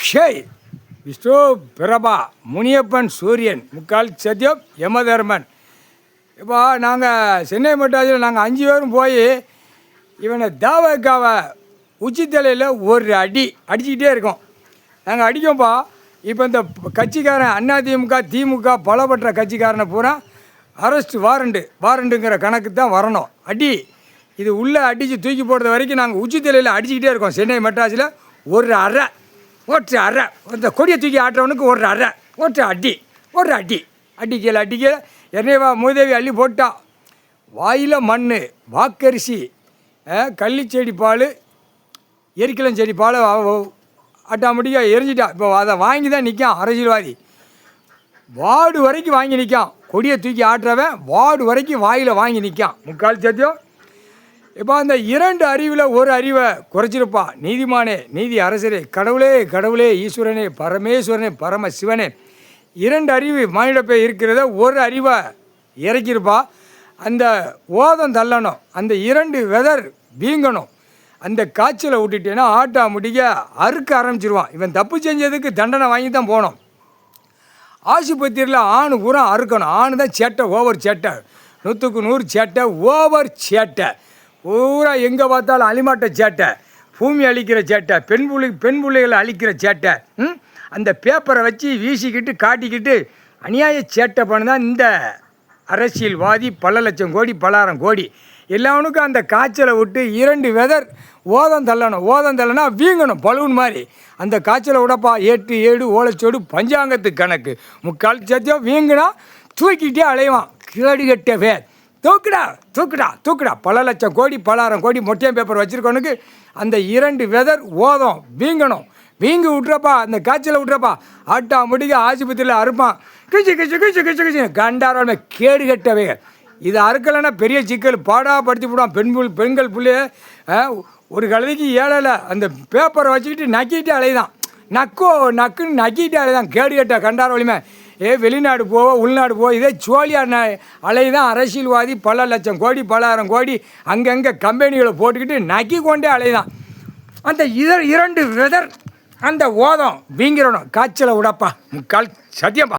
ஷேய் விஷ்ணு பிரபா முனியப்பன் சூரியன் முக்கால் சத்யம் யமதர்மன். இப்போ நாங்கள் சென்னை மெட்ராஸில் நாங்கள் 5 பேரும் போய் இவனை தாவக்காவை உச்சித்தலையில் ஒரு அடி அடிச்சுக்கிட்டே இருக்கோம். நாங்கள் அடிக்கும்பா இப்போ இந்த கட்சிக்காரன் அதிமுக திமுக பலப்பட்ட கட்சிக்காரனை பூரா அரெஸ்ட் வாரண்டுங்கிற கணக்கு தான் வரணும். அடி இது உள்ளே அடித்து தூக்கி போடுறது வரைக்கும் நாங்கள் உச்சித்தலையில் அடிச்சுக்கிட்டே இருக்கோம். சென்னை மெட்ராஸில் ஒரு அரை இந்த கொடியை தூக்கி ஆட்டுறவனுக்கு ஒரு அரை அடி அடிக்கல என்னைவா மூதேவி அள்ளி போட்டான். வாயில் மண் வாக்கரிசி கள்ளிச்செடி பால் எரிக்கலம் செடி பால் ஆட்டாமட்டிக்காக எரிஞ்சிட்டான். இப்போ அதை வாங்கி தான் நிற்கான் அரசியல்வாதி. வார்டு வரைக்கும் வாங்கி நிற்கான். கொடியை தூக்கி ஆட்டுறவன் வார்டு வரைக்கும் வாயில் வாங்கி நிற்கான். முக்கால் சத்தியம். இப்போ அந்த 2 அறிவில் ஒரு அறிவை குறைச்சிருப்பா. நீதிமானே நீதி அரசரே கடவுளே ஈஸ்வரனே பரமேஸ்வரனே பரம சிவனே 2 அறிவு மானிடப்பே இருக்கிறத ஒரு அறிவை இறக்கியிருப்பா. அந்த ஓதம் தள்ளணும், அந்த 2 வெதர் வீங்கணும். அந்த காய்ச்சலை விட்டுட்டேன்னா ஆட்டாமுட்டிக்க அறுக்க ஆரம்பிச்சிருவான். இவன் தப்பு செஞ்சதுக்கு தண்டனை வாங்கி தான் போனோம். ஆஸ்பத்திரியில் ஆணு பூரா அறுக்கணும். ஆணு தான் சேட்டை, ஓவர் சேட்டை, 100க்கு 100 சேட்டை, ஓவர் சேட்டை. பூரா எங்கே பார்த்தாலும் அலிமாட்ட சேட்டை, பூமி அழிக்கிற சேட்டை, பெண் பிள்ளைகளை அழிக்கிற சேட்டை. அந்த பேப்பரை வச்சு வீசிக்கிட்டு காட்டிக்கிட்டு அநியாய சேட்டை பண்ணதான் இந்த அரசியல்வாதி. பல லட்சம் கோடி பலாயிரம் கோடி எல்லாவனுக்கும் அந்த காய்ச்சலை விட்டு 2 வெதர் ஓதம் தள்ளனா வீங்கணும் பலூன் மாதிரி. அந்த காய்ச்சலை விடப்பா 8 7 ஓலைச்சோடு பஞ்சாங்கத்து கணக்கு. முக்கால் சத்தியம் வீங்கினா தூக்கிட்டே அலைவான். கேடு கட்டவே தூக்குடா பல லட்சம் கோடி பலாயிரம் கோடி மொட்டையம் பேப்பர் வச்சுருக்கவனுக்கு அந்த 2 வெதர் ஓதம் வீங்கி விட்றப்பா. அந்த காய்ச்சலை விட்றப்பா ஆட்டா முடிக்க ஆஸ்பத்திரியில் அறுப்பான். கிச்சு கண்டாரோட கேடு கட்டவே. இது அறுக்கலைன்னா பெரிய சிக்கல் பாடாப்படுத்தி விடுவான். பெண்கள் பிள்ளைய ஒரு கழுதைக்கு ஏழலை அந்த பேப்பரை வச்சுக்கிட்டு நக்கிட்டு அலைதான். நக்குன்னு நக்கிட்டு அலைதான். கேடு கட்ட கண்டார வலிமை. வெளிநாடு உள்நாடு இதே சோழியார் அலைதான் அரசியல்வாதி. பல லட்சம் கோடி பலாயிரம் கோடி அங்கங்கே கம்பெனிகளை போட்டுக்கிட்டு நக்கி கொண்டே அலைதான். அந்த 2 வெதர் அந்த ஓதம் வீங்கிறணும். காய்ச்சலை விடப்பா. முக்கால் சத்தியப்பா.